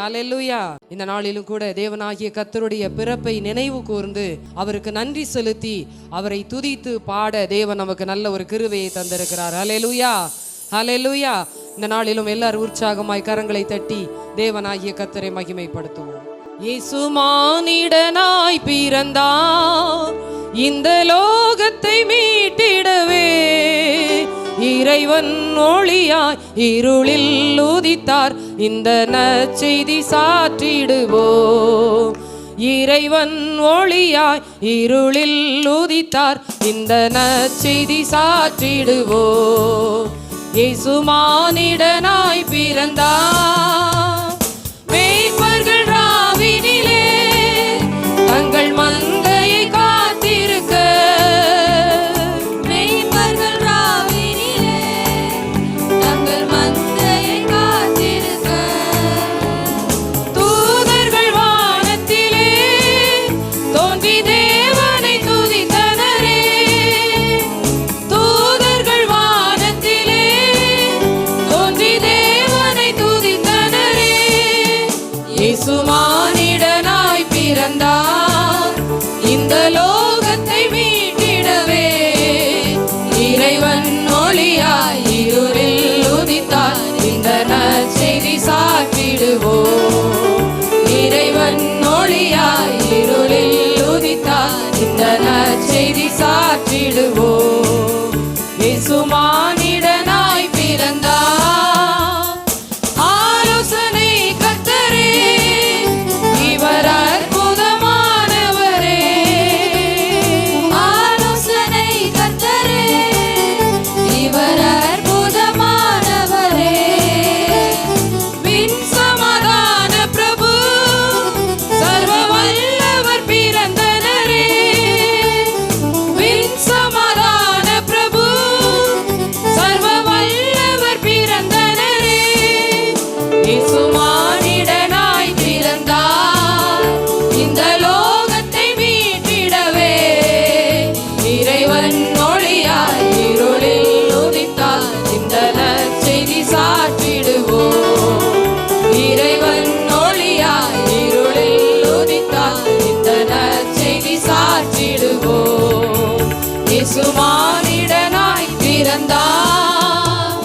ஹல்லேலூயா. இந்த நாளிலும் கூட தேவனாகிய கர்த்தருடைய பிறப்பை நினைவு கூர்ந்து அவருக்கு நன்றி செலுத்தி அவரை துதித்து பாட தேவன் நமக்கு நல்ல ஒரு கிருபையை தந்திருக்கிறார். ஹல்லேலூயா, ஹல்லேலூயா. இந்த நாளிலும் எல்லாரும் உற்சாகமாய் கரங்களை தட்டி தேவனாகிய கர்த்தரை மகிமைப்படுத்துவோம். இயேசு மானிடனாய் பிறந்தார், இந்த லோகத்தை மீட்டிடவே. இறைவன் ஒளியாய் இருளில் உதித்தார், இந்த நற்செய்தி சாற்றிடுவோம். இறைவன் ஒளியாய் இருளில் உதித்தார், இந்த நற்செய்தி சாற்றிடுவோம். இயேசு மானிடனாய் பிறந்தார், மேய்ப்பர்கள் ராவினிலே தங்கள் மந்தையை காத்திருக்க. மேய்ப்பர்கள் ராவினிலே தங்கள் மந்தையை காத்திருக்க. தூதர்கள் வானத்திலே தோன்றி தேவனை துதித்தனரே. தூதர்கள் வானத்திலே தோன்றி தேவனை துதித்தனரே. இயேசு மானிடனாய் பிறந்தார், இந்த லோகத்தை மீட்டிடவே. இறைவன் ஒளியாய் இருளில் உதித்தார், இந்த நற்செய்தி சாற்றிடுவோம். இறைவன் ஒளியாய் இருளில் உதித்தார், இந்த நற்செய்தி சாற்றிடுவோம். இயேசு மானிடனாய் பிறந்தார், ஆலோசனை கர்த்தரே, இவர் அற்புதமானவரே. ஆலோசனை கர்த்தரே, இவர் அற்புதமானவரே. விண் சமாதான பிரபு, சர்வ வல்லவர் பிறந்தனரே. விண் சமாதான பிரபு, சர்வ வல்லவர் பிறந்தனரே. இயேசு மானிடனாய் பிறந்தார், இந்த லோகத்தை மீட்டிடவே. இறைவன் ஒளியாய் இருளில் உதித்தார், இந்த நற்செய்தி சாற்றிடுவோம். இறைவன் ஒளியாய் இருளில் உதித்தார், இந்த நற்செய்தி சாற்றிடுவோம். இயேசு மானிடனாய் பிறந்தார்,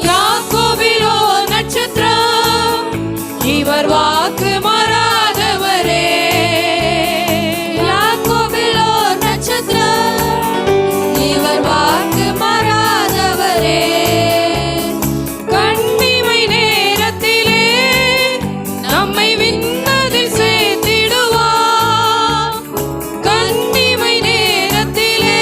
யாக்கோபிலோ நட்சத்திரம், இவர் வாக்கு மாறாதவரே. யாக்கோபிலோ நட்சத்திரம், இவர் வாக்கு மாறாதவரே. கண்ணிமை நேரத்திலே நம்மை விண்ணதில் சேர்த்திடுவார். கண்ணிமை நேரத்திலே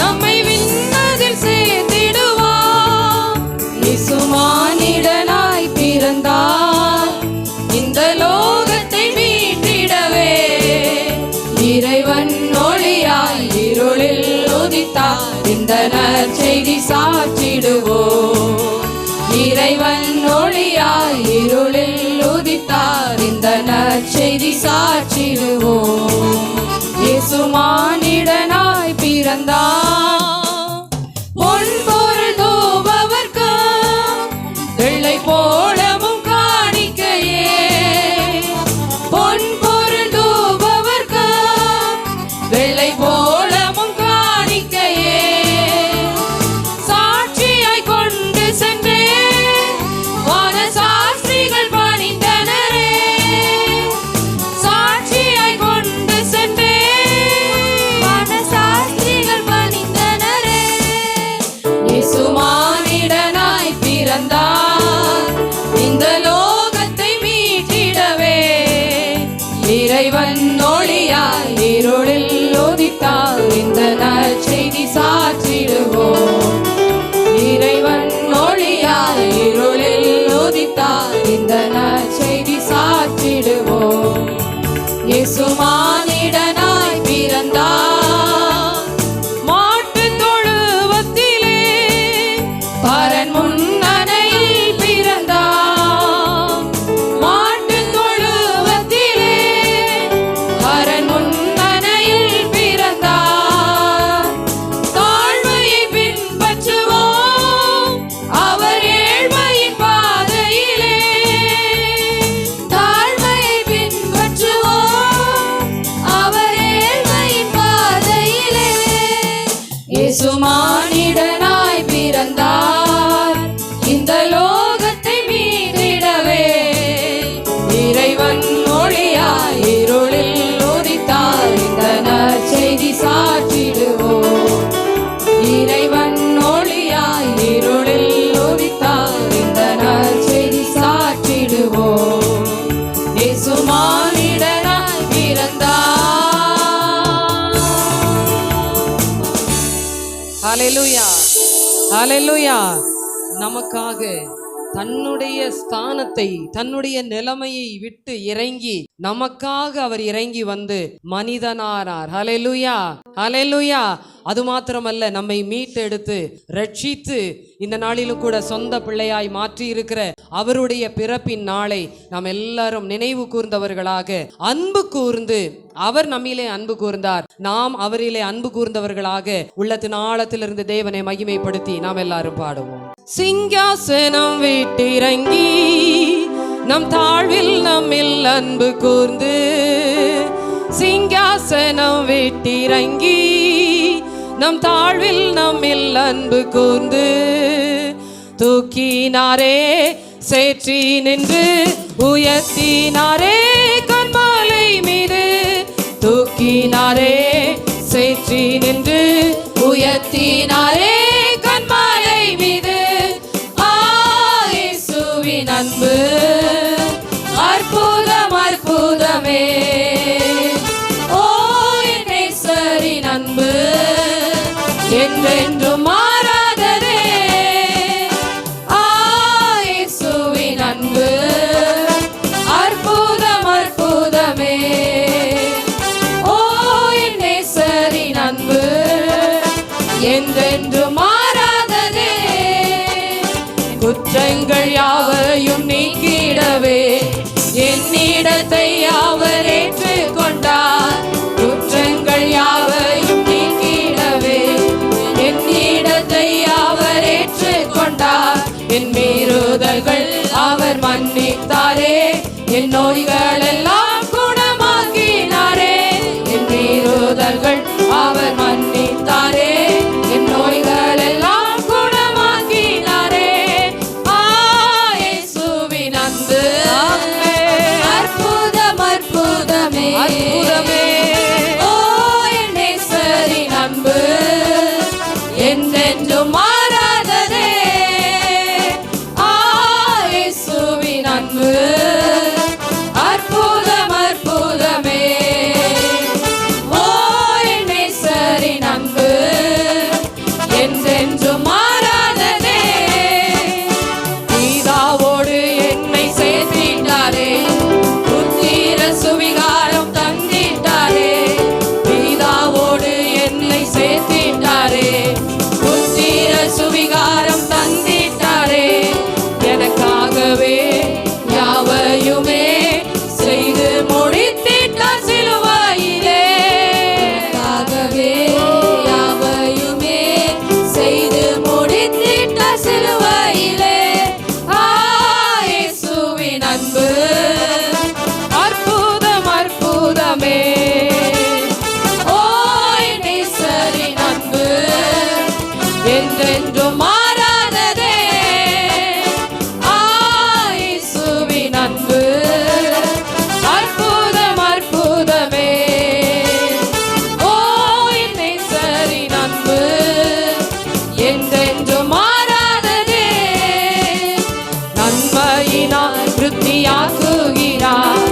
நம்மை விண்ணதில் சேர்த்திடுவார். இயேசு மானிடனாய் பிறந்தார், இந்த லோகத்தை மீட்டிடவே. இறைவன் ஒளியாய் இருளில் உதித்தார், இந்த நற்செய்தி சாற்றிடுவோம். இறைவன் ஒளியாய் இருளில் உதித்தார், இந்த நற்செய்தி சாற்றிடுவோம். இயேசு மானிடனாய் பிறந்தார், பொன் பொருள் தூபவர்க்கம் வெள்ளை போலமும் காணிக்கையே. பொன் பொருள் தூபவர்க்கம் வெள்ளை போலமும் காணிக்கையே. சாட்சியாய் கொண்டு சென்றே வான சாஸ்திரிகள் பணிந்தனரே. சாட்சியாய் கொண்டு சென்றே வான சாஸ்திரிகள் பணிந்தனரே. இயேசு மானிடனாய் பிறந்தார் இந்த லோகத்தை மீட்டிடவே. இறைவன் ஒளியாய் இருளில் உதித்தார் இந்த நற்செய்தி சாற்றிடுவோம். இறைவன் ஒளியாய் இருளில் உதித்தார் இந்த நற்செய்தி சாற்றிடுவோம். இயேசு மானிடனாய் பிறந்தார். ஹல்லேலூயா, ஹல்லேலூயா. நமக்காக தன்னுடைய ஸ்தானத்தை, தன்னுடைய நிலைமையை விட்டு இறங்கி நமக்காக அவர் இறங்கி வந்து மனிதனானார். ஹல்லேலூயா, ஹல்லேலூயா. அது மாத்திரமல்ல, நம்மை மீட்டெடுத்து ரட்சித்து இந்த நாளிலும் கூட சொந்த பிள்ளையாய் மாற்றி இருக்கிற அவருடைய பிறப்பின் நாளை நாம் எல்லாரும் நினைவு கூர்ந்தவர்களாக அன்பு கூர்ந்து, அவர் நம்மிலே அன்பு கூர்ந்தார், நாம் அவரிலே அன்பு கூர்ந்தவர்களாக உள்ளத்தின் ஆழத்திலிருந்து தேவனை மகிமைப்படுத்தி நாம் எல்லாரும் பாடுவோம். சிங்காசனம் விட்டிறங்கி நம் தாழ்வில் நம்மில் அன்பு கூர்ந்து, சிங்காசனம் விட்டிறங்கி நம் தாழ்வில் நம்மில் அன்பு கூர்ந்து, தூக்கினாரே சேற்றி நின்று உயர்த்தினாரே கன்மலை மீது. தூக்கினாரே சேற்றி நின்று உயர்த்தினாரே கன்மலை மீது. இயேசுவின் அன்பு அற்புதம் அற்புதமே. ஓ என் நேசரின் அன்பு என்றென்றும் மாறாததே. இயேசுவின் அன்பு அற்புதம் அற்புதமே. ஓ என் நேசரின் அன்பு என்றென்றும் மாறாததே. குற்றங்கள் யாவையும் நீக்கிடவே என்னிடத்தை அவர் ஏற்றுக்கொண்டார். குற்றங்கள் யாவையும் நீக்கிடவே என்னிடத்தை அவர் ஏற்றுக்கொண்டார். என் மீறுதல்கள் அவர் மன்னித்தாரே, என் நோய்கள் எல்லாம் குணமாக்கினாரே. என் மீறுதல்கள் அவர் மன்னித்தாரே, என் நோய்கள் எல்லாம் குணமாக்கினாரே. இயேசுவின் அன்பு அற்புதம் அற்புதமே அற்புதமே. ஓ என் நேசரின் அன்பு என்றென்றும் மாறாததே. இயேசுவின் அன்பு அற்புதம் அற்புதமே. ஓ என் நேசரின் அன்பு என்றென்றும் மாறாததே. பிதாவோடு என்னை சேர்த்திட்டாரே, புத்திர சுவிகாரம் தந்திட்டாரே. பிதாவோடு என்னை சேர்த்திட்டாரே, புத்திர சுவிகாரம் தந்திட்டாரே. எனக்காகவே யாவையுமே செய்து முடித்திட்டார் சிலுவையிலே. எனக்காகவே யாவையுமே செய்து முடித்திட்டார் சிலுவையிலே. இயேசுவின் அன்பு அற்புதம் அற்புதமே. ஓ என் நேசரின் அன்பு என்றென்றும் மாறாததே. இயேசுவின் அன்பு அற்புதம் அற்புதமே. ஓ என் நேசரின் அன்பு என்றென்றும் மாறாததே. நன்மையினால் விருத்தியாக்குகிறார்,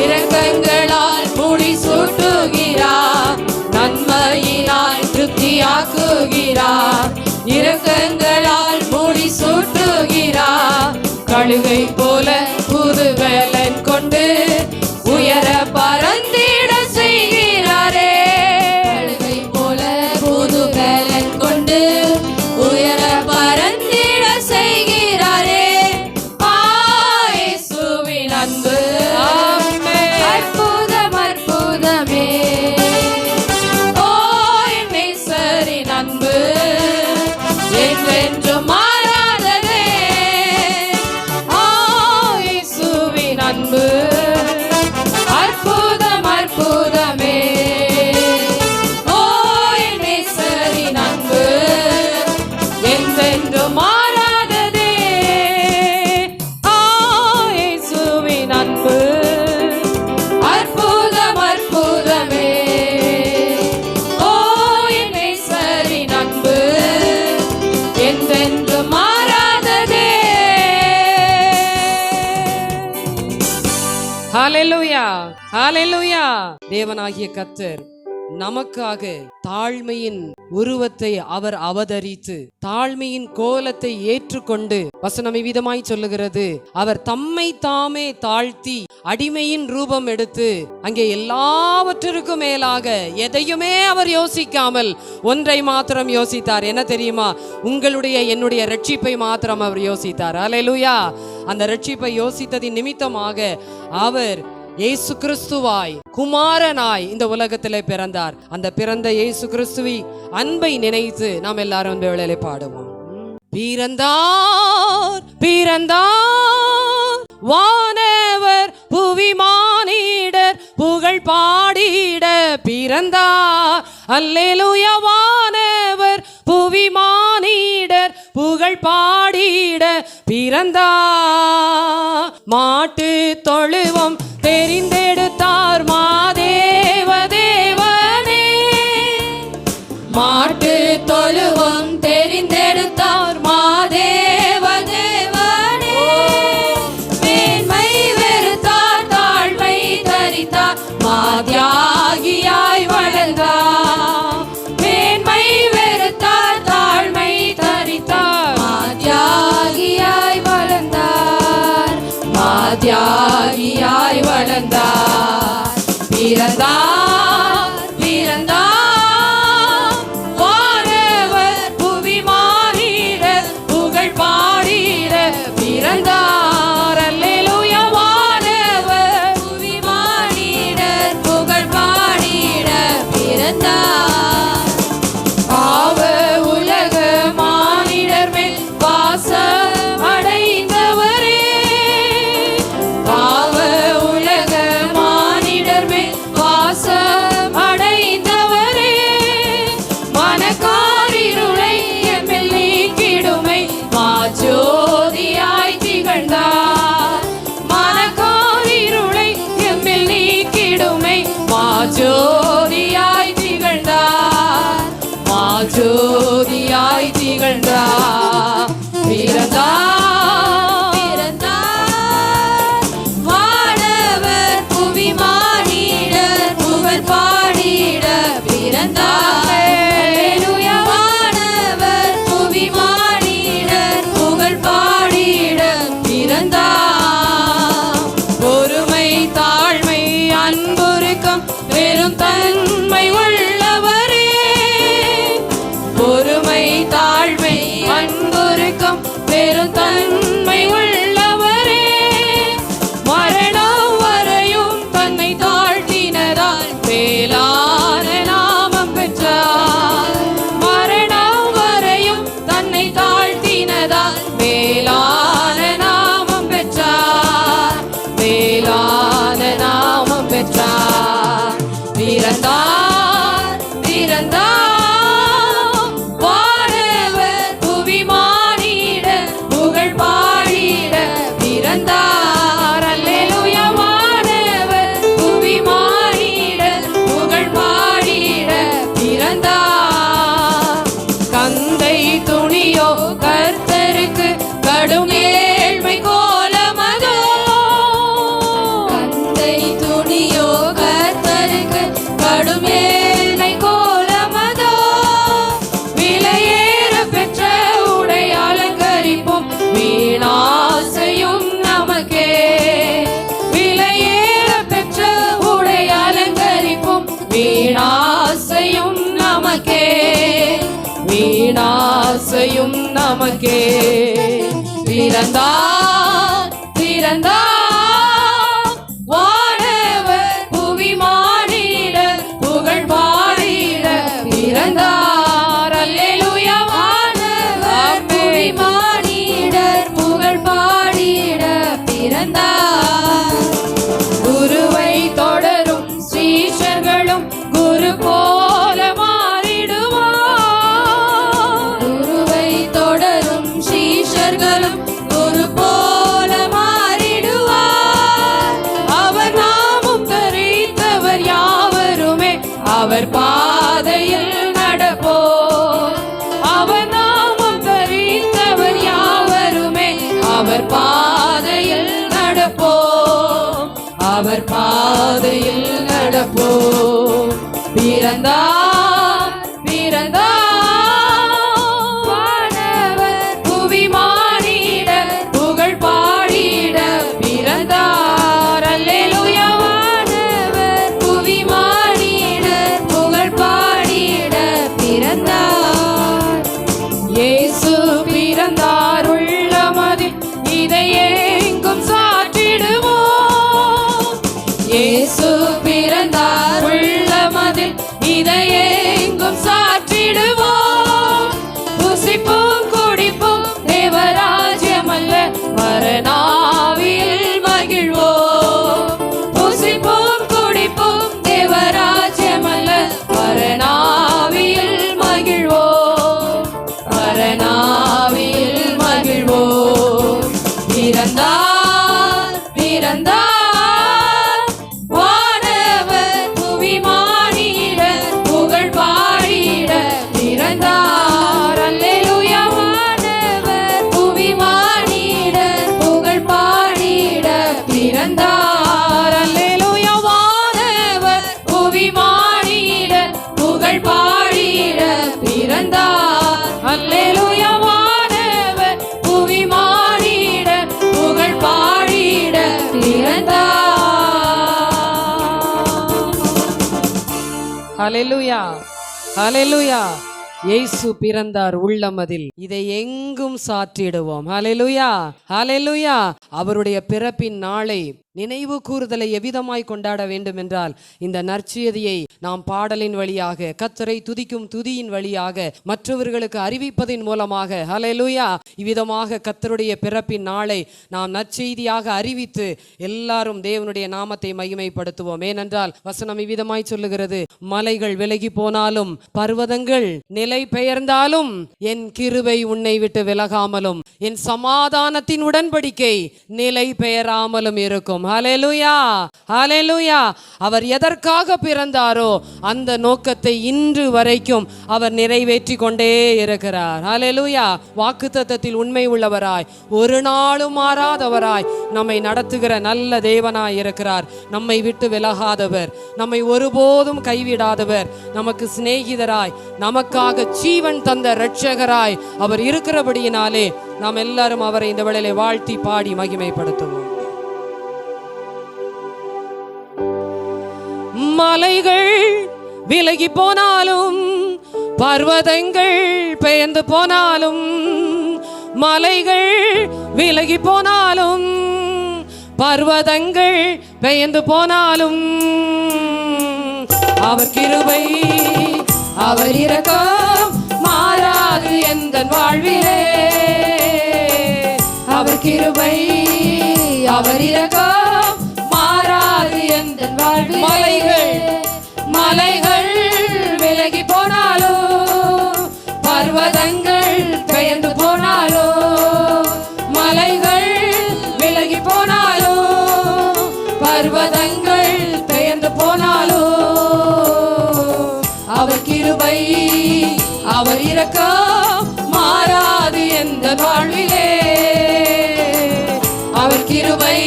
இரக்கங்களால் முடிசூட்டுகிறார். நன்மையினால் விருத்தியாக்குகிறார், இரக்கங்களால் முடிசூட்டுகிறார். கழுகை போல புது வேலன் கொண்டு உயர பறந்திட செய்கிறாரே. கழுகை போல புது வேலன் கொண்டு உயர பறந்திட செய்கிறாரே. இயேசுவின் அன்பு அற்புதம் அற்புதமே. ஓ என் நேசரின் அன்பு என்றென்றும் மாறாததே. ஹalleluya, ஹalleluya. தேவனாகிய கர்த்தர் நமக்காக தாழ்மையின் உருவத்தை அவர் அவதரித்து தாழ்மையின் கோலத்தை ஏற்றுக்கொண்டு, வசனம் விதமாய் சொல்லுகிறது, அவர் தம்மை தாமே தாழ்த்தி அடிமையின் ரூபம் எடுத்து அங்கே எல்லாவற்றிற்கும் மேலாக எதையுமே அவர் யோசிக்காமல் ஒன்றை மாத்திரம் யோசித்தார். என்ன தெரியுமா? உங்களுடைய என்னுடைய ரட்சிப்பை மாத்திரம் அவர் யோசித்தார். ஹல்லேலூயா. அந்த ரட்சிப்பை யோசித்ததின் நிமித்தமாக அவர் இயேசு கிறிஸ்துவாய் குமாரனாய் இந்த உலகத்திலே பிறந்தார். அந்த பிறந்த இயேசு கிறிஸ்துவி அன்பை நினைத்து நாம் எல்லாரும் இந்த வேளையிலே பாடுவோம். பிறந்தார் பிறந்தார் வானவர் புவி மானிடர் புகழ் பாடிட பிறந்தார். அல்லேலூயா. வானவர் புவி மானிடர் புகழ் பாடிட பிறந்தார். மாட்டு தொழுவம் தெரிந்தெடுத்தார் மாதேவ தேவனே. மாட்டு தொழுவம் தெரிந்தெடுத்தார் மாதேவ தேவனே. மேன்மை வெறுத்தார் தாழ்மை தரித்தார் மாத்யாகியாய் வளர்ந்தார். மேன்மை வெறுத்தார் தாழ்மை தரித்தார் மாத்யாகியாய் வளர்ந்தார். மாத்யாகியாய் வளர்ந்தார். பிறந்தார் பிறந்தார் வானவர் புவி மானிடர் புகழ் பாடிட பிறந்தார். அல்லேலூயா. வானவர் புவி மானிடர் புகழ் பாடிட பிறந்தார். பாவ உலக மானிடர் மேல் வாசம் அடைந்தவரே. பாவ உலக மானிடர் மேல் வாசம் அடைந்தவரே. மனக்காரிருளை எம்மில் நீக்கிடுமை மாஜோதியாய் திகழ்ந்தார். மனக்காரிருளை எம்மில் நீக்கிடுமை மாஜோதியாய் திகழ்ந்தார். மாஜோதியாய் திகழ்ந்தார். பிறந்தார் பிறந்தார் வானவர் புவி மானிடர் புகழ் பாடிட பிறந்தார். அல்லேலூயா. வானவர் புவி மானிடர் புகழ் பாடிட பிறந்தார். பொறுமை தாழ்மை அன்புருக்கம் பெரும் தன்மை உள்ளவரே. பொறுமை தாழ்மை அன்புருக்கம் பெரும் தன்மை உள்ளவரே. மரணம் வரையும் தன்னை தாழ்த்தினதால் மேலான நாமம் பெற்றார். மரணம் வரையும் தன்னை தாழ்த்தினதால் மேலான நாமம் பெற்றார். மேலான நாமம் பெற்றார். பிறந்தார் பிறந்தார் வானவர் புவி மானிடர் புகழ் பாடிட பிறந்தார். அல்லேலூயா. வானவர் புவி மானிடர் புகழ் பாடிட பிறந்தார். கந்தை துணியோ கர்த்தருக்கு கடும் ஏழ்மை கோலமதோ. கந்தை துணியோ கர்த்தருக்கு கடும் ஏழ்மை கோலமதோ. விலையேற பெற்ற உடை அலங்கரிப்பும் வீணாசையும் நமக்கே. விலையேற பெற்ற உடை அலங்கரிப்பும் வீணாசையும் நமக்கே. வீணாசையும் நமக்கே. பிறந்தார் பிறந்தார் வானவர் புவி மானிடர் புகழ் பாடிட பிறந்தார். அல்லேலூயா. வானவர் புவி மானிடர் புகழ் பாடிட பிறந்தார். குருவை தொடரும் ஸ்ரீஷர்களும் குரு போல மாறிடுவார். குருவை தொடரும் ஸ்ரீஷர்களும் குரு போல பிறந்தார், இயேசு பிறந்தார் உள்ளமதில் இதை எங்கும் சாற்றிடுவோம். இயேசு பிறந்தார் உள்ளமதில் இதை எங்கும் சாற்றிடுவோம். புசிப்போம் குடிப்போம் தேவராஜ்யமல்ல மரணாவில் மகிழ்வோம். புசிப்போம் குடிப்போம் தேவராஜ்யமல்ல மரணாவில் மகிழ்வோம். மரணாவில் மகிழ்வோம். பிறந்தார் பிறந்தார் வானவர் புவி மானிட புகழ் பாடிட பிறந்தார். அல்லேலூயா. வானவர் புவி மானிட புகழ் பாடிட பிறந்தார். அல்லேலூயா. வானவர் புவி மானிட புகழ் பாடிட பிறந்தார். அல்லேலூயா. வானவர் புவி மானிட புகழ் பாடிட பிறந்தார். ஹல்லேலூயா. ஹல்லேலூயா. இயேசு பிறந்தார் உள்ளமதில் இதை எங்கும் சாற்றிடுவோம். ஹல்லேலூயா. ஹல்லேலூயா. அவருடைய பிறப்பின் நாளை நினைவு கூறுதலை எவ்விதமாய் கொண்டாட வேண்டும் என்றால் இந்த நற்செய்தியை நாம் பாடலின் வழியாக, கர்த்தரை துதிக்கும் துதியின் வழியாக, மற்றவர்களுக்கு அறிவிப்பதின் மூலமாக, ஹல்லேலூயா, இவ்விதமாக கர்த்தருடைய பிறப்பின் நாளை நாம் நற்செய்தியாக அறிவித்து எல்லாரும் தேவனுடைய நாமத்தை மகிமைப்படுத்துவோம். ஏனென்றால் வசனம் இவ்விதமாய் சொல்லுகிறது, மலைகள் விலகி போனாலும் பர்வதங்கள் நிலை பெயர்ந்தாலும் என் கிருபை உன்னை விட்டு விலகாமலும் என் சமாதானத்தின் உடன்படிக்கை நிலை பெயராமலும் இருக்கும். ஹல்லேலூயா. ஹல்லேலூயா. அவர் எதற்காக பிறந்தாரோ அந்த நோக்கத்தை இன்று வரைக்கும் அவர் நிறைவேற்றி கொண்டே இருக்கிறார். ஹல்லேலூயா. வாக்குத்தத்தத்தில் உண்மை உள்ளவராய், ஒரு நாளும் மாறாதவராய் நம்மை நடத்துகிற நல்ல தேவனாய் இருக்கிறார். நம்மை விட்டு விலகாதவர், நம்மை ஒருபோதும் கைவிடாதவர், நமக்கு சிநேகிதராய், நமக்காக ஜீவன் தந்த இரட்சகராய் அவர் இருக்கிறபடியினாலே நாம் எல்லாரும் அவரை இந்த வேளையிலே வாழ்த்தி பாடி மகிமைப்படுத்துவோம். மலைகள் விலகி போனாலும் பர்வதங்கள் பெயர்ந்து போனாலும், மலைகள் விலகி போனாலும் பர்வதங்கள் பெயர்ந்து போனாலும் அவர் கிருபை அவர் இரக்கம் மாறாது எந்தன் வாழ்விலே. அவர் கிருபை அவர் இரக்கம் மாறாது எந்தன் வாழ்விலே. மலைகள் விலகி போனாலும் பர்வதங்கள் பெயர்ந்து போனாலும், மலைகள் விலகி போனாலும் பர்வதங்கள் பெயர்ந்து போனாலும் அவர் கிருபை அவர் இரக்கம் மாறாது எந்தன் வாழ்விலே. அவர் கிருபை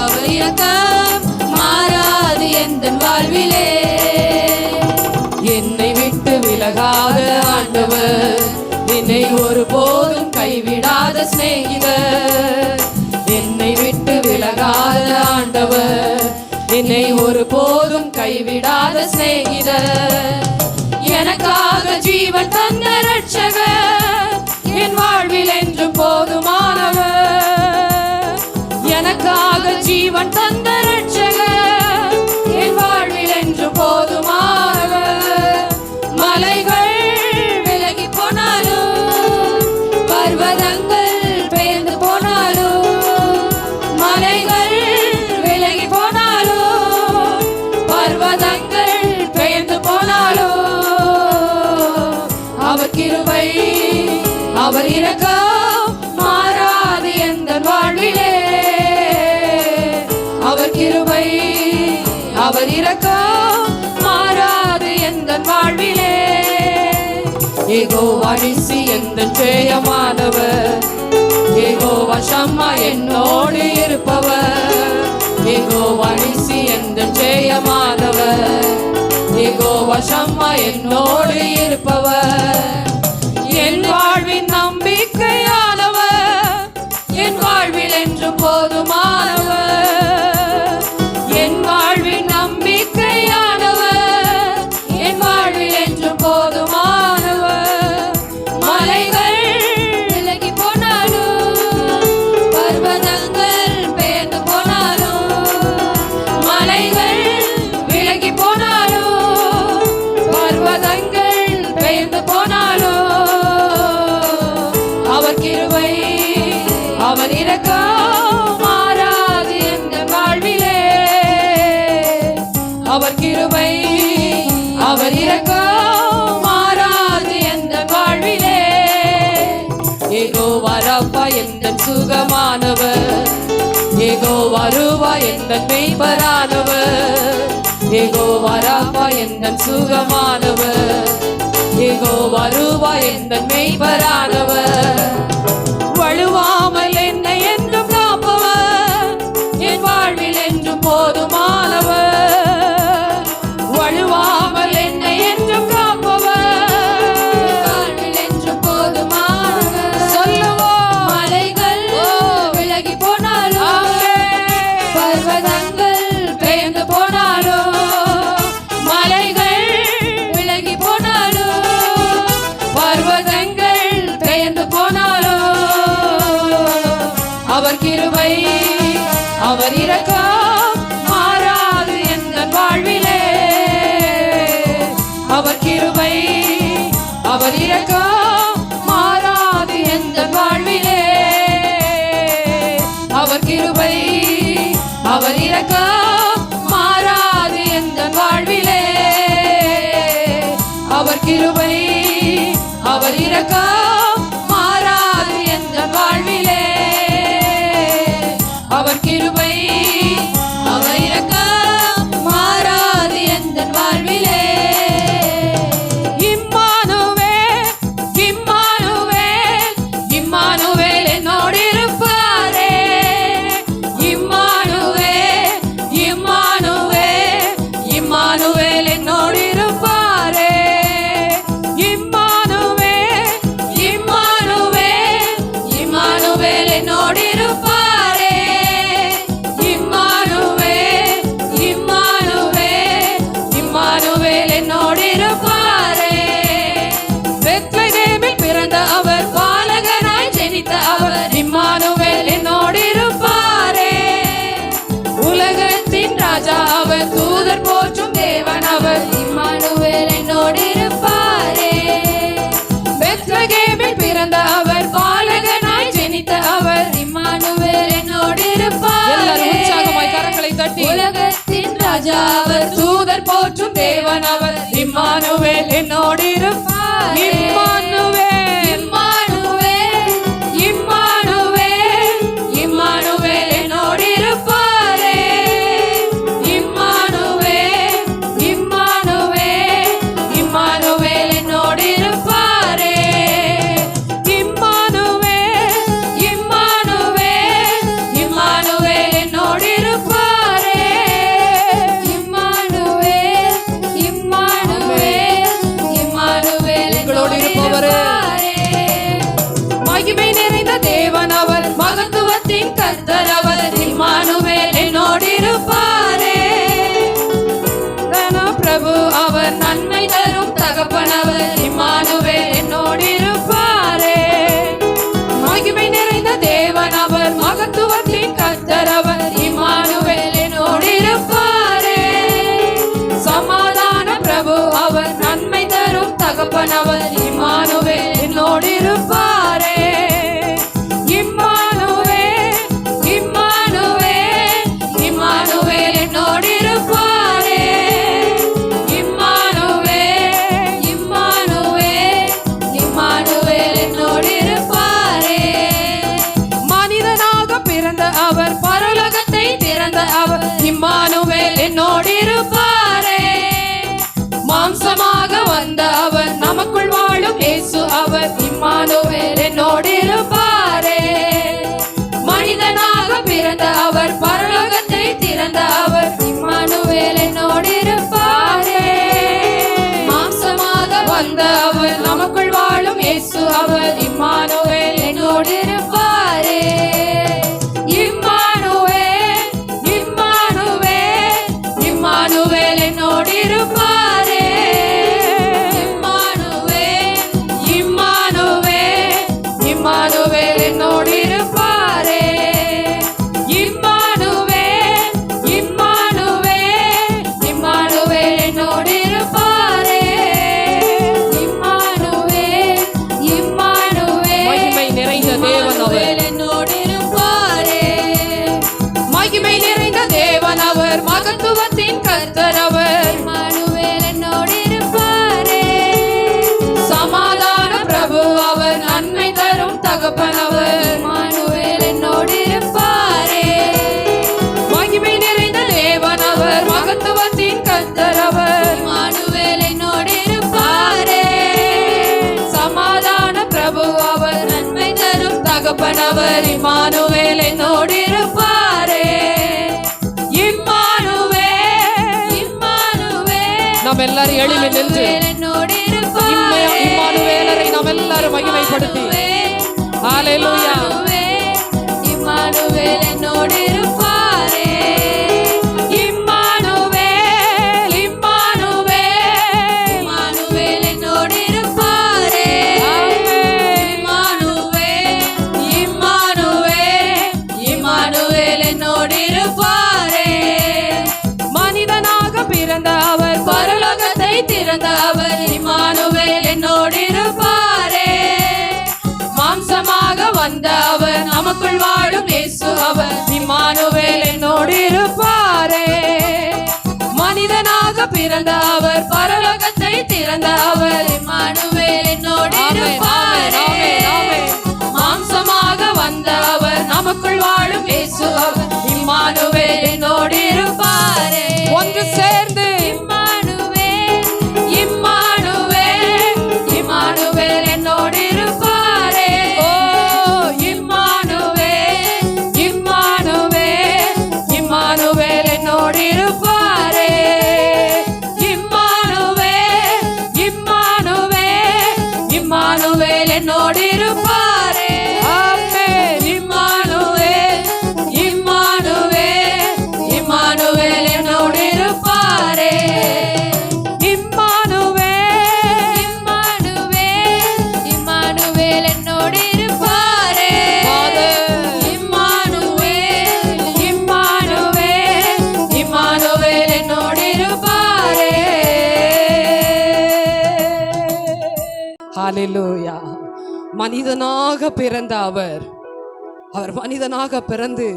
அவர் இரக்கம் மாறாது எந்தன் வாழ்விலே. என்னை விட்டு விலகாத ஆண்டவர், என்னை ஒருபோதும் கைவிடாத சிநேகிதர். என்னை விட்டு விலகாத ஆண்டவர், என்னை ஒருபோதும் கைவிடாத சிநேகிதர். எனக்காக ஜீவன் தந்த இரட்சகர், என் வாழ்வில் என்று போதுமானவர். எனக்காக ஜீவன் தந்த இரட்சகர், என் வாழ்வில் என்று போதுமானவர். மலைகள் விலகி போனாலும் பர்வதங்கள் பெயர்ந்து போனாலும், மலைகள் விலகி போனாலும் பர்வதங்கள் பெயர்ந்து போனாலும் அவர் கிருபை அவர் இரக்கம் மாறாது எந்தன் வாழ்விலே. அவர் கிருபை அவர் இரக்கம் மாறாது எந்தன் வாழ்விலே. யெகோவா நிசி எந்தன் ஜெயமானவர், யெகோவா ஷம்மா என்னோடு இருப்பவர். யெகோவா நிசி எந்தன் ஜெயமானவர், யெகோவா ஷம்மா என்னோடு இருப்பவர். என் வாழ்வின் நம்பிக்கையானவர், என் வாழ்வில் என்று போதுமானவர். என் வாழ்வின் நம்பிக்கையானவர், என் வாழ்வில் என்று போதுமானவர். இரக்கம் மாறாது எந்த வாழ்விலே. அவர் கிருபை அவர் இரக்கம் மாறாது எந்த வாழ்விலே. யெகோவா ராப்பா எந்தன் சுகமானவர், யெகோவா ரூவா எந்தன் மெய்ப்பரானவர். யெகோவா ராப்பா எந்தன் சுகமானவர், யெகோவா ரூவா எந்தன் மெய்ப்பரானவர். வழுவாமல் என்னை என்றும் காப்பவர், என் வாழ்வில் என்றும் போதுமானவர். வழுவாமல் என்னை என்றும் காப்பவர், வாழ்வில் என்றும் போதுமானவர். சொல்லுவோ மலைகள் விலகி போனாலும், பர்வதங்கள் பெயர்ந்து போனாலும், மலைகள் விலகி போனாலும், பர்வதங்கள் பெயர்ந்து போனாலும், அவர் கிருபை அவர் இரக்கம் மாறாது எந்தன் வாழ்விலே. அவர் கிருபை அவர் இரக்கம் மாறாது எந்தன் வாழ்விலே. அவர் கிருபை அவர் இரக்கம் மாறாது எந்தன் வாழ்விலே. அவர் கிருபை அவர் இரக்கம் மாறாது எந்தன் வாழ்விலே. அவர் கிருபை அவர் இரக்கம் மாறாது எந்தன் வாழ்விலே. இம்மானுவேல் இம்மானுவேல் இம்மானுவேல் என்னோடு இருப்பாரே. இம்மானுவேல் இம்மானுவேல் இம்மானுவேல் என்னோடு இருப்பாரே. இம்மானுவேல் இம்மானுவேல் இம்மானுவேல் என்னோடு இருப்பாரே. இம்மானுவேல் இம்மானுவேல் இம்மானுவேல் என்னோடு இருப்பாரே. பெத்லகேமில் பிறந்த அவர், பாலகனாய் ஜெனித்த அவர், இம்மானுவேல் என்னோடு இருப்பாரே. உலகத்தின் ராஜா அவர், தூதர் போற்றும் தேவன் அவர், இம்மானுவேல் என்னோடு இருப்பாரே. பெத்லகேமில் பிறந்த அவர், பாலகனாய் ஜெனித்த அவர், இம்மானுவேல் என்னோடு இருப்பாரே. உற்சாகமாய் கரங்களை தட்டி, உலகத்தின் ராஜா அவர், தூதர் போற்றும் தேவன் அவர், இம்மானுவேல் என்னோடு இருப்பாரே. இம்மானுவேல் இம்மானுவேல் இம்மானுவேல் இம்மானுவேல் என்னோடு இருப்பாரே. இம்மானுவேல் இம்மானுவேல் இம்மானுவேல் என்னோடு இருப்பாரே. இம்மானுவேல் இம்மானுவேல் இம்மானுவேல் என்னோடு இருப்பாரே. இம்மானுவேல் இம்மானுவேல் இம்மானுவேல் எங்களோடு இருப்பவரே. மகிமை நிறைந்த தேவன் அவர், மகத்துவத்தின் கர்த்தர் அவர், இம்மானுவேல் என்னோடு இருப்பாரே. பிரபு அவர், நன்மை தரும் தகப்பன் அவர், இம்மானுவேல் என்னோடு இருப்பாரே. மகிமை நிறைந்த தேவன் அவர், மகத்துவத்தின் கர்த்தர் அவர், இம்மானுவேல் என்னோடு இருப்பாரே. சமாதான பிரபு அவர், நன்மை தரும் தகப்பன் அவர், இம்மானுவேல் என்னோடு இருப்பாரே. இம்மானுவேல் இம்மானுவேல் இம்மானுவேல் என்னோடு இருப்பாரே. இம்மானுவேல் இம்மானுவேல் இம்மானுவேல் என்னோடு இருப்பாரே. மனிதனாக பிறந்த அவர், பரலோகத்தை திறந்த அவர், இம்மானுவேல் என்னோடு இருப்பாரே. மாம்சமாக வந்த அவர், நமக்குள் வாழும் இயேசு அவர், இம்மானுவேல் என்னோடு இருப்பாரே. மனிதனாக பிறந்த அவர், பரலோகத்தை திறந்த அவர், இம்மானுவேல் என்னோடு இருப்பாரே. மாம்சமாக வந்த அவர், நமக்குள் வாழும் இயேசு அவர், இம்மானுவேல் என்னோடு இருப்பாரே. இம்மானுவேல் இம்மானுவேல் இம்மானுவேல் என்னோடு இருப்பாரே. இம்மானுவேல் இம்மானுவேல் இம்மானுவேல் என்னோடு இருப்பாரே. இம்மானுவேல் இம்மானுவேல் இம்மானுவேல் என்னோடு இருப்பாரே. இம்மானுவேல் இம்மானுவேல் மகிமை நிறைந்த தேவன் தகப்பனவர் இம்மானுவேல் என்னோடு இருப்பாரே. Emmanuel, Emmanuel. நாம் எல்லாரும் எழுமி நின்று இம்மானுவேலரை நாம் எல்லாரும் மகிமைப்படுத்தி ஹல்லேலூயா. இம்மானுவேல் என்னோடு இருப்பாரே. இம்மானுவேல், இம்மானுவேல், இம்மானுவேல் என்னோடு இருப்பாரே. இம்மானுவேல், இம்மானுவேல், இம்மானுவேல் என்னோடு இருப்பாரே. மனிதனாக பிறந்த அவர் பரலோகத்தை திறந்த அவர் இம்மானுவேல் என்னோடு இருப்பாரே. மாம்சமாக வந்த அவர் நமக்குள் வாழும் இயேசு அவர் இம்மானுவேல் என்னோடு இருப்பாரே. மனிதனாக பிறந்த அவர் பரலோகத்தை திறந்த அவர் இம்மானுவேல் என்னோடு இருப்பாரே. மாம்சமாக வந்த அவர் நமக்குள் வாழும் இயேசு அவர் இம்மானுவேல் என்னோடு இருப்பாரே. ஒன்று சேர்ந்து இம்மானுவேல், இம்மானுவேல், இம்மானுவேல் என்னோடு இருப்பாரே. ஓ இம்மானுவேல், இம்மானுவேல், இம்மானுவேல் என்னோடு இருப்பாரே. இம்மானுவேல், இம்மானுவேல், இம்மானுவேல் என்னோடு இருப்பாரே. ஆமென். இம்மானுவேல், இம்மானுவேல், இம்மானுவேல் என்னோடு இருப்பாரே. இம்மானுவேல், இம்மானுவேல், இம்மானுவேல் என்னோடு இருப்பாரே. இம்மானுவேல், இம்மானுவேல், இம்மானுவேல் என்னோடு இருப்பாரே. ஹல்லேலூயா. மனிதனாக பிறந்த அவர் மனிதனாக பிறந்து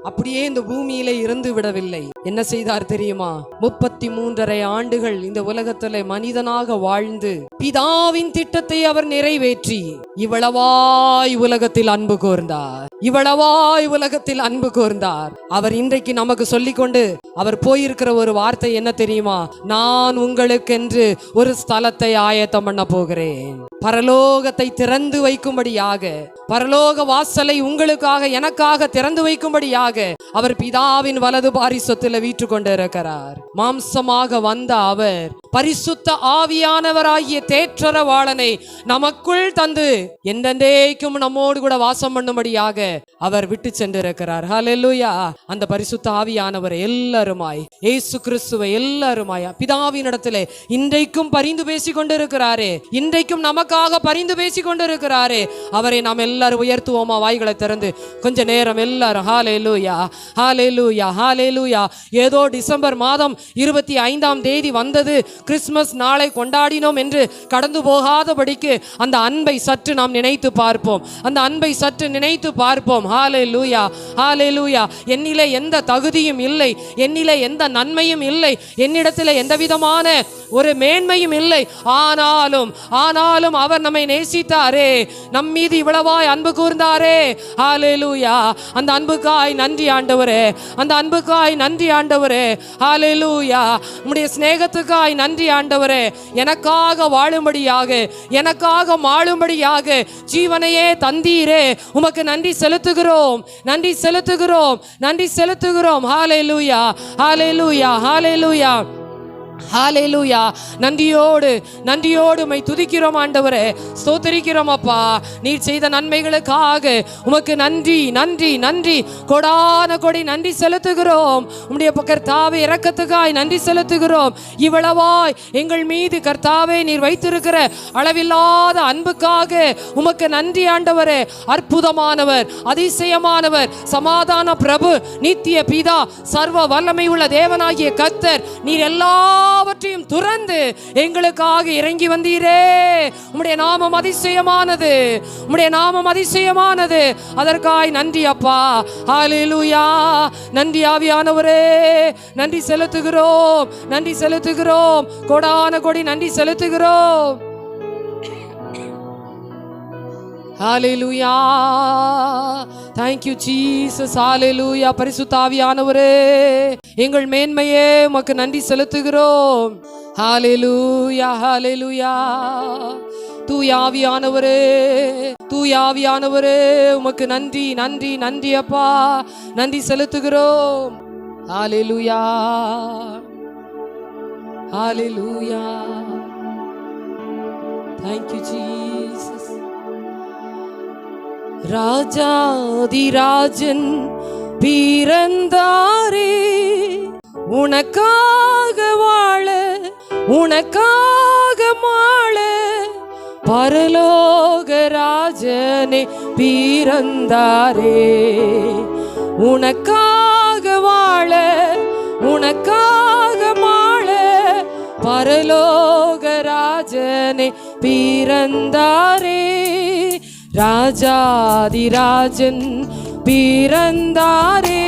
அப்படியே இந்த பூமியிலே இருந்து விடவில்லை. என்ன செய்தார் தெரியுமா? 33.5 ஆண்டுகள் இந்த உலகத்திலே மனிதனாக வாழ்ந்து பிதாவின் திட்டத்தை அவர் நிறைவேற்றி இவ்வளவாய் உலகத்தில் அன்பு கூர்ந்தார். இவ்வளவாய் உலகத்தில் அன்பு கூர்ந்தார். அவர் இன்றைக்கு நமக்கு சொல்லிக்கொண்டு அவர் போயிருக்கிற ஒரு வார்த்தை என்ன தெரியுமா? நான் உங்களுக்கென்று ஒரு ஸ்தலத்தை ஆயத்தம் பண்ண போகிறேன். பரலோகத்தை திறந்து வைக்கும்படியாக, பரலோக வாசலை உங்களுக்காக எனக்காக திறந்து வைக்கும்படியாக அவர் பிதாவின் வலது பாரிசத்தில் வீற்று கொண்டிருக்கிறார். மாம்சமாக வந்த அவர் பரிசுத்த ஆவியானவராகிய தேற்றரவாளனை நமக்குள் தந்து என்றென்றைக்கும் நம்மோடு கூட வாசம் பண்ணும்படியாக அவர் விட்டு சென்றிருக்கிறார். ஹல்லேலூயா. அந்த பரிசுத்த ஆவியானவரை எல்லாருமாய், இயேசு கிறிஸ்துவை எல்லாருமாய் பிதாவினிடத்திலே இன்றைக்கும் பரிந்து பேசிக் கொண்டிருக்கிறாரே. இன்றைக்கும் நமக்காக பரிந்து பேசிக் கொண்டிருக்கிறாரே. அவரை நாம் எல்லாரும் உயர்த்துவோமா? வாய்களை திறந்து கொஞ்ச நேரம் எல்லாரும் ஹல்லேலூயா, ஹல்லேலூயா, ஹல்லேலூயா. ஏதோ டிசம்பர் மாதம் 25ஆம் தேதி வந்தது, கிறிஸ்துமஸ் நாளை கொண்டாடினோம் என்று கடந்து போகாதபடிக்கு அந்த அன்பை சற்று நாம் நினைத்து பார்ப்போம். அந்த அன்பை சற்று நினைத்து பார்ப்போம். ஹல்லேலூயா, ஹல்லேலூயா. என்னிலே எந்த தகுதியும் இல்லை, என்னிலே எந்த நன்மையும் இல்லை, என்னிடத்தில் எந்த விதமான ஒரு மேன்மையும் இல்லை. ஆனாலும் அவர் நம்மை நேசித்தாரே, நம் மீது இவ்வளவாய் அன்பு கூர்ந்தாரே. ஹல்லேலூயா. அந்த அன்புக்காய் நன்றி ஆண்டவரே, அந்த அன்புக்காய் நன்றி ஆண்டவரே. ஹல்லேலூயா. உம்முடைய சிநேகத்துக்காய் நன்றி ஆண்டவரே. எனக்காக வாழும்படியாக, எனக்காக மாளும்படியாக ஜீவனையே தந்தீரே. உமக்கு நன்றி செலுத்துகிறோம், நன்றி செலுத்துகிறோம், நன்றி செலுத்துகிறோம். ஹல்லேலூயா, ஹல்லேலூயா, ஹல்லேலூயா, ஹல்லேலூயா. நன்றியோடு உம்மை துதிக்கிறோம் ஆண்டவரே, ஸ்தோத்திரிக்கிறோம் அப்பா. நீர் செய்த நன்மைகளுக்காக உமக்கு நன்றி, நன்றி, நன்றி, கொடான கொடி நன்றி செலுத்துகிறோம். உம்முடைய கர்த்தாவே இரக்கத்துக்காய் நன்றி செலுத்துகிறோம். இவ்வளவாய் எங்கள் மீது கர்த்தாவே நீர் வைத்திருக்கிற அளவில்லாத அன்புக்காக உமக்கு நன்றி ஆண்டவரே. அற்புதமானவர், அதிசயமானவர், சமாதான பிரபு, நித்திய பிதா, சர்வ வல்லமை உள்ள தேவனாகிய கர்த்தர், நீர் எல்லாவற்றையும் துறந்து எங்களுக்காக இறங்கி வந்தீரே. உம்முடைய நாமம் அதிசயமானது, உம்முடைய நாமம் அதிசயமானது. அதற்காய் நன்றி அப்பா. ஹல்லேலூயா. நன்றி ஆவியானவரே, நன்றி செலுத்துகிறோம், நன்றி செலுத்துகிறோம், கொடான கொடி நன்றி செலுத்துகிறோம். ஹல்லேலூயா. Thank you Jesus. ஹல்லேலூயா. பரிசுத்த ஆவியானவரே, எங்கள் மேன்மையே உமக்கு நன்றி செலுத்துகிறோம். ஹல்லேலூயா, ஹல்லேலூயா. தூயாவியானவரே, தூயாவியானவரே, உமக்கு நன்றி நன்றி நன்றி அப்பா, நன்றி செலுத்துகிறோம். ஹல்லேலூயா, ஹல்லேலூயா. Thank you Jesus. ராஜாதிராஜன் பிறந்தாரே, உனக்காக வாழ உனக்காக மாள, பரலோக ராஜனே பிறந்தாரே. உனக்காக வாழ உனக்காக மாள, பரலோக ராஜனே பிறந்தாரே. ராஜாதிராஜன் பிறந்தாரே,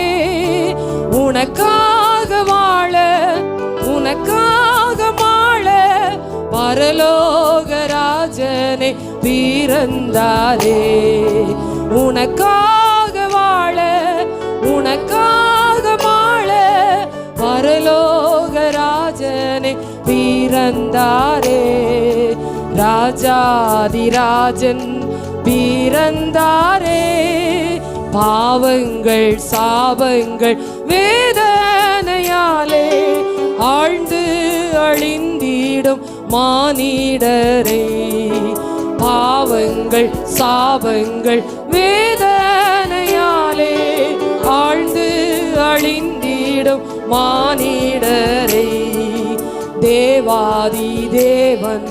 உனக்காக வாழ உனக்காக மாள, பரலோக ராஜனே பிறந்தாரே. உனக்காக வாழ உனக்காக மாள, பரலோக ராஜனே பிறந்தாரே. ராஜாதிராஜன் பிறந்தாரே, பாவங்கள் சாபங்கள் வேதனையாலே ஆழ்ந்து அழிந்திடும் மானிடரே. பாவங்கள் சாபங்கள் வேதனையாலே ஆழ்ந்து அழிந்திடும் மானிடரே. தேவாதி தேவன்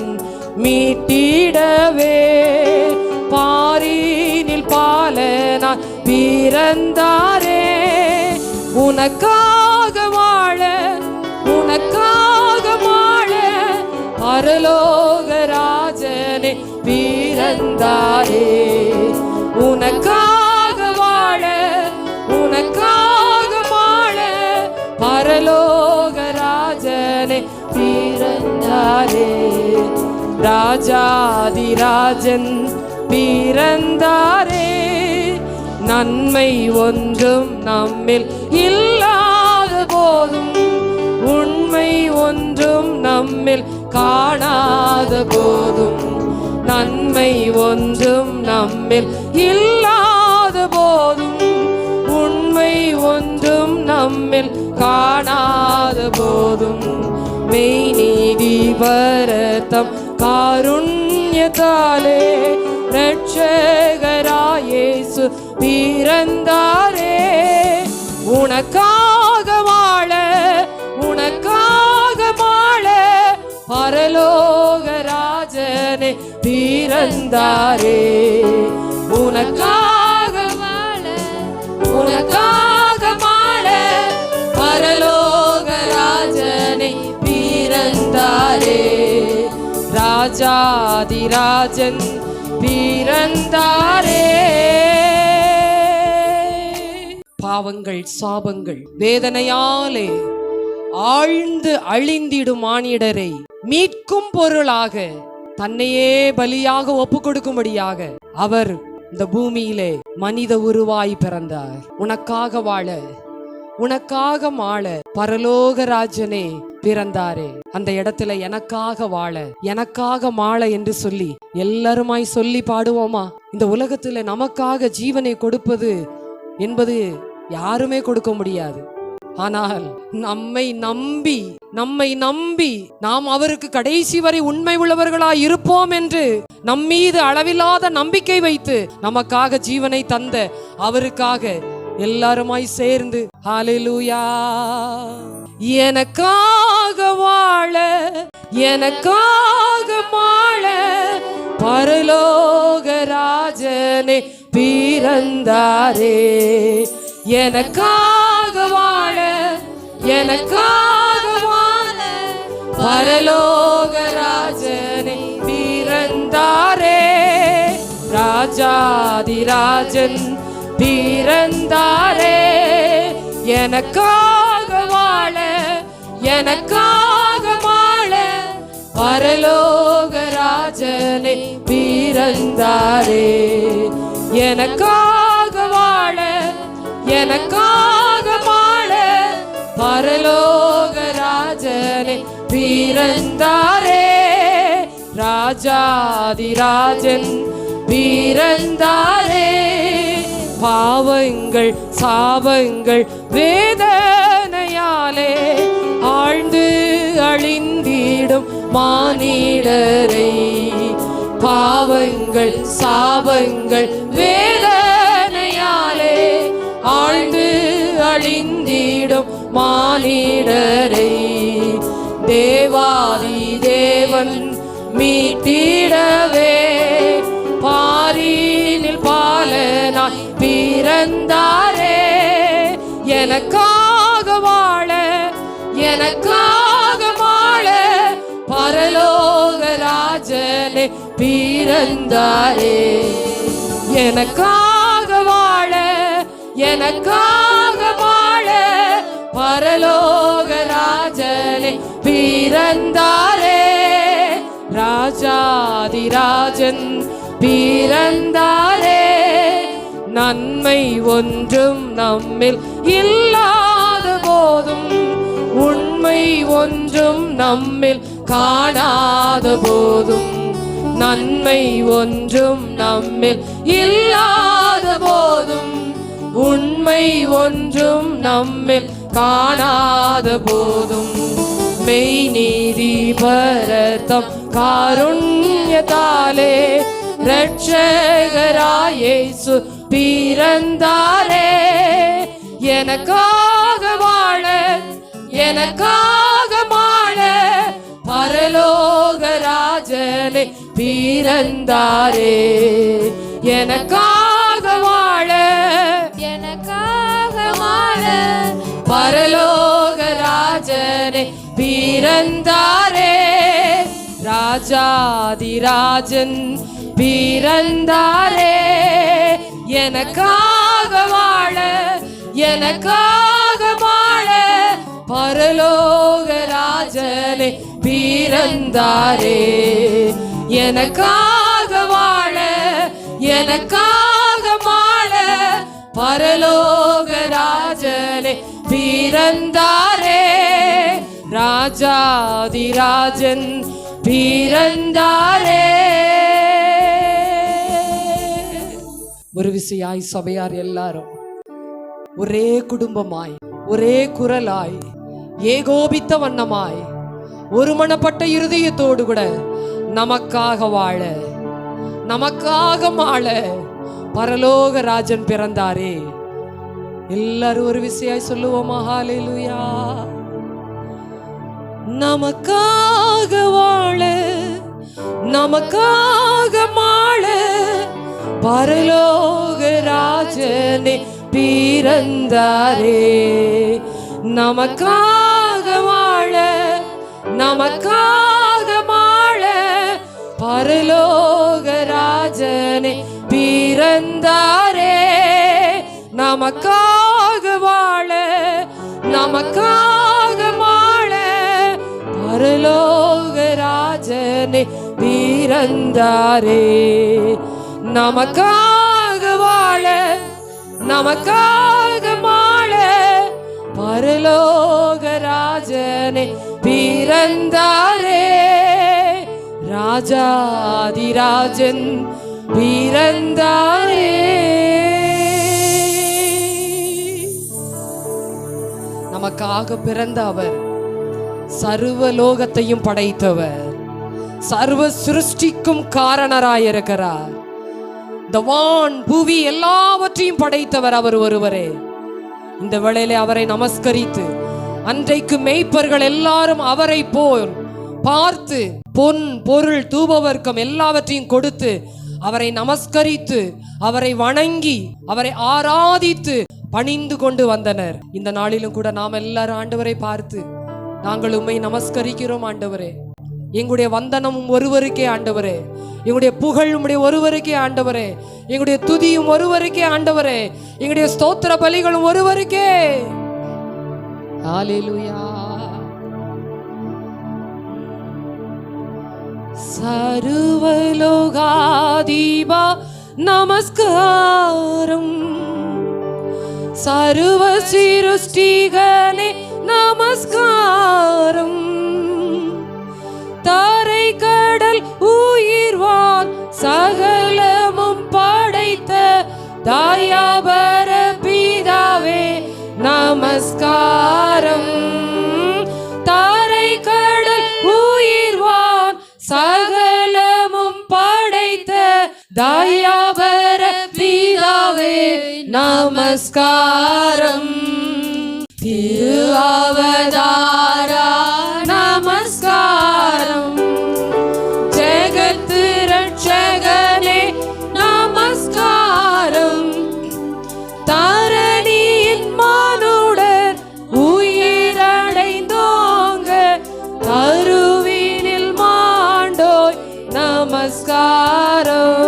மீட்டிடவே, பாரினில் பாலனாய் பிறந்தாரே. உனக்காக வாழ உனக்காக மாள, பரலோக ராஜனே பிறந்தாரே. உனக்காக வாழ உனக்காக மாள, பரலோக ராஜனே பிறந்தாரே. ராஜாதிராஜன் பிறந்தாரே, நன்மை ஒன்றும் நம்மில் இல்லாத போதும், உண்மை ஒன்றும் நம்மில் காணாத போதும், நன்மை ஒன்றும் நம்மில் இல்லாத போதும், உண்மை ஒன்றும் நம்மில் காணாத போதும், மெய்நீதி பரதம் காருண்யத்தாலே இரட்சகராய் இயேசு பிறந்தாரே. உனக்காக வாழ உனக்காக மாள, பரலோக ராஜனே பிறந்தாரே. உனக்காக வாழ உனக்காக மாள, பரலோக ராஜனே பிறந்தாரே. ராஜாதிராஜன் பிறந்தாரே. பாவங்கள் சாபங்கள் வேதனையாலே ஆழ்ந்து அழிந்திடும் மானிடரை மீட்கும் பொருளாக தன்னையே பலியாக ஒப்பு கொடுக்கும்படியாக அவர் இந்த பூமியிலே மனித உருவாய் பிறந்தார். உனக்காக வாழ உனக்காக மாள, பரலோக ராஜனே பிறந்தாரே. அந்த இடத்துல எனக்காக வாழ எனக்காக மாள என்று சொல்லி எல்லாருமாய் சொல்லி பாடுவோமா? இந்த உலகத்துல நமக்காக ஜீவனை கொடுப்பது என்பது யாருமே கொடுக்க முடியாது. ஆனால் நம்மை நம்பி நாம் அவருக்கு கடைசி வரை உண்மை உள்ளவர்களாய் இருப்போம் என்று நம்மீது அளவில்லாத நம்பிக்கை வைத்து நமக்காக ஜீவனை தந்த அவருக்காக எல்லாருமாய் சேர்ந்து ஹல்லேலூயா. எனக்காக வாழ எனக்காக மாள, பரலோக ராஜனே பிறந்தாரே. எனக்காக வாழ எனக்காக மாள, பரலோக ராஜனே பிறந்தாரே. ராஜாதிராஜன் பிறந்தாரே. எனக்காக வாழ எனக்காக மாள, பரலோக ராஜனே பிறந்தாரே. எனக்காக வாழ எனக்காக மாள, பரலோக ராஜனே பிறந்தாரே. ராஜாதிராஜன் பிறந்தாரே. பாவங்கள் சாபங்கள் வேதனையாலே ஆழ்ந்து அழிந்திடும் மானிடரை, பாவங்கள் சாபங்கள் வேதனையாலே ஆழ்ந்து அழிந்திடும் மானிடரை தேவாதி தேவன் மீட்டிடவே பாரினில் பாலனாய் பிறந்தாரே. எனக்காக வாழ எனக்காக வாழ பரலோக ராஜனே பிறந்தாரே. எனக்காக வாழ எனக்காக வாழ பரலோக ராஜனே பிறந்தாரே. ராஜாதிராஜன் பிறந்தாரே. நன்மை ஒன்றும் நம்மில் இல்லாத போதும், உண்மை ஒன்றும் நம்மில் காணாத போதும், நன்மை ஒன்றும் நம்மில் இல்லாத போதும், உண்மை ஒன்றும் நம்மில் காணாத போதும், மெய் நீதி பரதம் காருண்யத்தாலே இரட்சகராய் இயேசு பிறந்தாரே. எனக்காக வாழ எனக்காக வாழ பரலோக ராஜனே பிறந்தாரே. எனக்காக வாழ எனக்காக வாழ பரலோக ராஜனே பிறந்தாரே. ராஜாதிராஜன் பிறந்தாரே. எனக்காக வாழ எனக்காக வாழ பரலோக ராஜனே பிறந்தாரே. எனக்காக வாழ எனக்காக வாழ பரலோக ராஜனே பிறந்தாரே. ராஜாதிராஜன் பிறந்தாரே. ஒரு விசையாய் சபையார் எல்லாரும் ஒரே குடும்பமாய் ஒரே குரலாய் ஏகோபித்த வண்ணமாய் ஒருமனப்பட்ட இருதயத்தோடு கூட நமக்காக வாழ நமக்காக வாழ பரலோக ராஜன் பிறந்தாரே. எல்லாரும் ஒரு விசையாய் சொல்லுவோமா? ஹல்லேலூயா. நமக்காக வாழ நமக்காக வாழ பரலோக ராஜனே பிறந்தாரே. நமக்காக வாழ நமக்காக வாழ பரலோக ராஜனே பிறந்தாரே. நமக்காக வாழ நமக்காக வாழ பரலோக ராஜனே பிறந்தாரே. நமக்காக வாழ நமக்காக வாழ பரலோக ராஜனே பிறந்தாரே. ராஜாதிராஜன் பிறந்தாரே. நமக்காக பிறந்த அவர் சர்வ லோகத்தையும் படைத்தவர், சர்வ சிருஷ்டிக்கும் காரணராயிருக்கிறார். இந்த வான் பூவி எல்லாவற்றையும் படைத்தவர் அவர் ஒருவரே. இந்த வேளையிலே அவரை நமஸ்கரித்து, அன்றைக்கு மேய்ப்பர்கள் எல்லாரும் அவரை போல் பார்த்து பொன் பொருள் தூபவர்க்கம் எல்லாவற்றையும் கொடுத்து அவரை நமஸ்கரித்து அவரை வணங்கி அவரை ஆராதித்து பணிந்து கொண்டு வந்தனர். இந்த நாளிலும் கூட நாம் எல்லாரும் ஆண்டவரை பார்த்து நாங்கள் உம்மை நமஸ்கரிக்கிறோம் ஆண்டவரே. எங்களுடைய வந்தனமும் ஒருவருக்கே ஆண்டவரே, எங்களுடைய புகழ் உம்முடைய ஒருவருக்கே ஆண்டவரே, எங்களுடைய துதியும் ஒருவருக்கே ஆண்டவரே, எங்களுடைய ஸ்தோத்திர பலிகளும் ஒருவருக்கே. ஹல்லேலூயா. சர்வலோகாதிபா நமஸ்காரம், சர்வ சிருஷ்டிகளே நமஸ்காரம், தாரை கட கடல் உயிர்வான் சகலமும் படைத்த தயாபர பிதாவே நமஸ்காரம். தாரை கடல் உயிர்வான் சகலமும் படைத்த தயாபர பிதாவே நமஸ்காரம். திரு அவதாரா நமஸ்காரம். ஜெகத்து ரட்சகனே நமஸ்காரம். தாரணியின் மானுடர் உயிரடைந்தோங்க கருவினில் மாண்டோய் நமஸ்காரம்.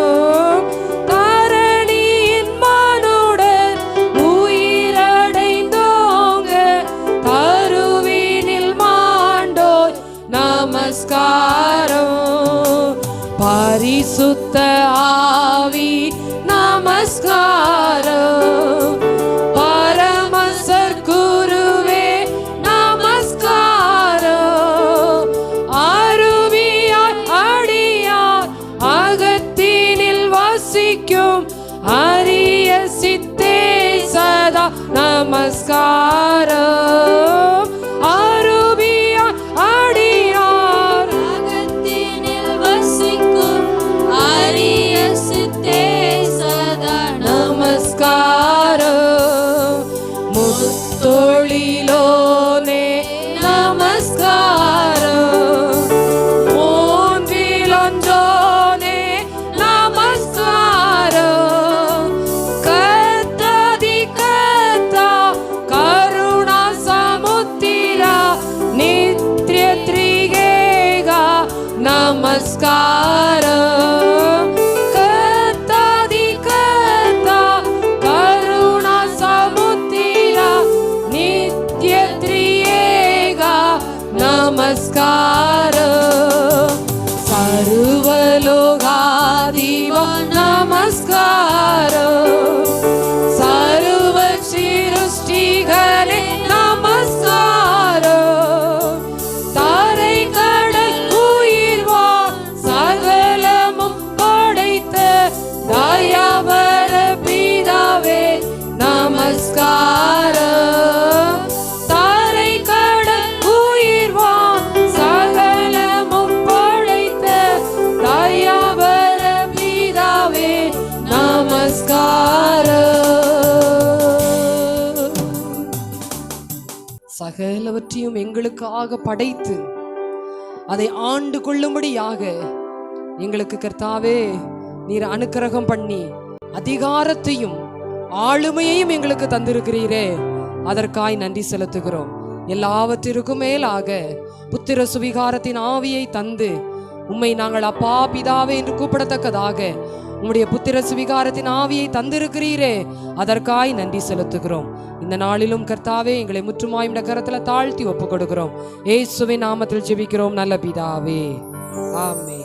தாரணியின் மானுடர் உயிரடைந்தோங்க கருவினில் மாண்டோய் நமஸ்காரம். பரிசுத்த ஆவி நமஸ்காரம். பரமசர் குருவே நமஸ்காரம். அருவியார் அடியார் அகத்தினில் வசிக்கும் அரிய சித்தே சதா நமஸ்காரம். அருவியார் அடியார் அகத்தினில் வசிக்கும் அரிய சித்தே சதா நமஸ்காரம். முத்தொழிலோனே நமஸ்காரம். மூன்றிலொன்றோனே நமஸ்காரம். கர்த்தாதி கர்த்தா கருணா சமுத்திரா நித்ய த்ரிகேகா நமஸ்காரம். கர்த்தாதி கர்த்தா கருணா சமுத்திரா நித்ய த்ரிகேகா நமஸ்காரம். சர்வலோகாதிபா நமஸ்காரம். சர்வ சிருஷ்டிகளே நமஸ்காரம். தாரை கடல் உயிர்வான் சகலமும் படைத்த தயாபர பிதாவே நமஸ்காரம். தாரை கடல் உயிர்வான் சகலமும் படைத்த தயாபர பிதாவே நமஸ்காரம். சகலவற்றையும் எங்களுக்காக படைத்து அதை ஆண்டு கொள்ளும்படியாக எங்களுக்கு கர்த்தாவே நீர் அனுக்கிரகம் பண்ணி அதிகாரத்தையும் ஆளுமையையும் எங்களுக்கு தந்திருக்கிறீரே, அதற்காய் நன்றி செலுத்துகிறோம். எல்லாவற்றிற்கும் மேலாக புத்திர சுவிகாரத்தின் ஆவியை தந்து உம்மை நாங்கள் அப்பா பிதாவே என்று கூப்பிடத்தக்கதாக உம்முடைய புத்திர சுவிகாரத்தின் ஆவியை தந்திருக்கிறீரே, அதற்காய் நன்றி செலுத்துகிறோம். இந்த நாளிலும் கர்த்தாவே எங்களை முற்றுமாய் இந்த கரத்துல தாழ்த்தி ஒப்பு கொடுக்கிறோம். இயேசுவின் நாமத்தில் ஜெபிக்கிறோம் நல்ல பிதாவே, ஆமென்.